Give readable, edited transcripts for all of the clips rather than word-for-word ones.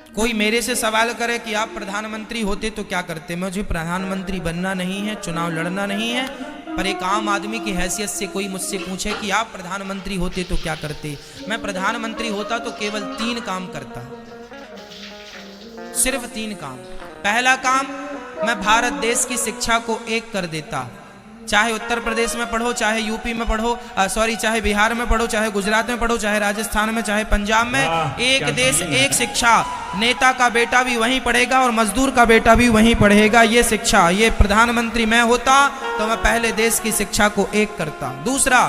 कोई मेरे से सवाल करे कि आप प्रधानमंत्री होते तो क्या करते, मुझे प्रधानमंत्री बनना नहीं है, चुनाव लड़ना नहीं है, पर एक आम आदमी की हैसियत से कोई मुझसे पूछे कि आप प्रधानमंत्री होते तो क्या करते, मैं प्रधानमंत्री होता तो केवल 3 काम करता, सिर्फ 3 काम। पहला काम, मैं भारत देश की शिक्षा को एक कर देता। चाहे उत्तर प्रदेश में पढ़ो, चाहे यूपी में पढ़ो, चाहे बिहार में पढ़ो, चाहे गुजरात में पढ़ो, चाहे राजस्थान में, चाहे पंजाब में, एक देश एक शिक्षा। नेता का बेटा भी वहीं पढ़ेगा और मजदूर का बेटा भी वहीं पढ़ेगा। ये शिक्षा, ये प्रधानमंत्री मैं होता तो मैं पहले देश की शिक्षा को एक करता। दूसरा,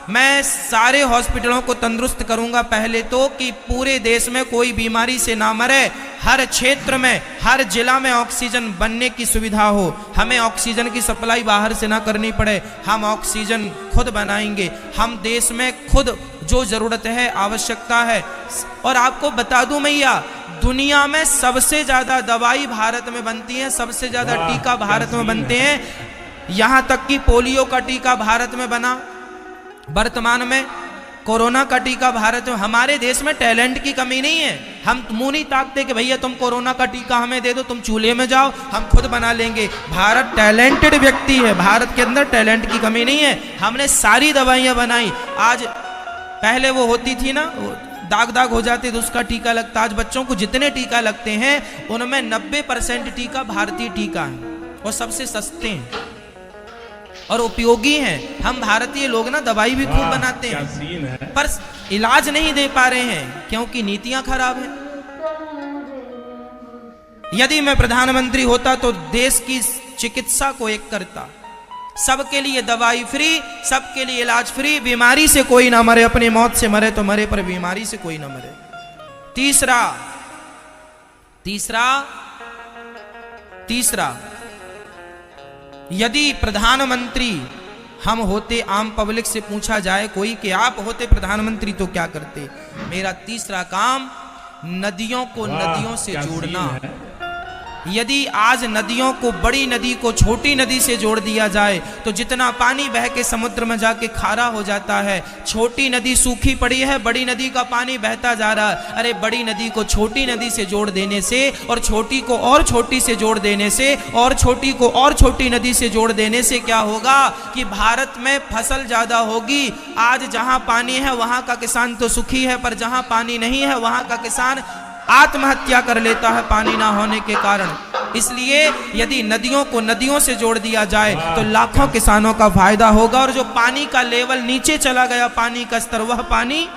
मैं सारे हॉस्पिटलों को तंदुरुस्त करूंगा पहले तो, कि पूरे देश में कोई बीमारी से ना मरे। हर क्षेत्र में, हर जिला में ऑक्सीजन बनने की सुविधा हो, हमें ऑक्सीजन की सप्लाई बाहर से ना करनी पड़े, हम ऑक्सीजन खुद बनाएंगे। हम देश में खुद जो जरूरत है, आवश्यकता है। और आपको बता दूं मैया, दुनिया में सबसे ज्यादा दवाई भारत में बनती है, सबसे ज्यादा टीका भारत में बनते हैं। यहां तक कि पोलियो का टीका भारत में बना, वर्तमान में कोरोना का टीका भारत में। हमारे देश में टैलेंट की कमी नहीं है। हम मुंह नहीं ताकते कि भैया तुम कोरोना का टीका हमें दे दो, तुम चूल्हे में जाओ, हम खुद बना लेंगे। भारत टैलेंटेड व्यक्ति है, भारत के अंदर टैलेंट की कमी नहीं है। हमने सारी दवाइयां बनाई। आज पहले वो होती थी ना, दाग दाग हो जाते तो उसका टीका लगता। आज बच्चों को जितने टीका लगते हैं उनमें 90% टीका भारतीय टीका है और सबसे सस्ते हैं और उपयोगी हैं। हम भारतीय लोग ना दवाई भी खूब बनाते हैं, पर इलाज नहीं दे पा रहे हैं क्योंकि नीतियां खराब हैं। यदि मैं प्रधानमंत्री होता तो देश की चिकित्सा को एक करता, सबके लिए दवाई फ्री, सबके लिए इलाज फ्री, बीमारी से कोई ना मरे, अपनी मौत से मरे तो मरे पर बीमारी से कोई ना मरे। तीसरा, यदि प्रधानमंत्री हम होते, आम पब्लिक से पूछा जाए कोई कि आप होते प्रधानमंत्री तो क्या करते, मेरा तीसरा काम नदियों को नदियों से जोड़ना। यदि आज नदियों को, बड़ी नदी को छोटी नदी से जोड़ दिया जाए तो जितना पानी बह के समुद्र में जाके खारा हो जाता है। छोटी नदी सूखी पड़ी है, बड़ी नदी का पानी बहता जा रहा है। अरे बड़ी नदी को छोटी नदी से जोड़ देने से, और छोटी को और छोटी से जोड़ देने से, और छोटी को और छोटी नदी से जोड़ देने से क्या होगा कि भारत में फसल ज्यादा होगी। आज जहां पानी है वहां का किसान तो सुखी है, पर जहां पानी नहीं है वहां का किसान आत्महत्या कर लेता है पानी ना होने के कारण। इसलिए यदि नदियों को नदियों से जोड़ दिया जाए तो लाखों किसानों का फायदा होगा। और जो पानी का लेवल नीचे चला गया, पानी का स्तर, वह पानी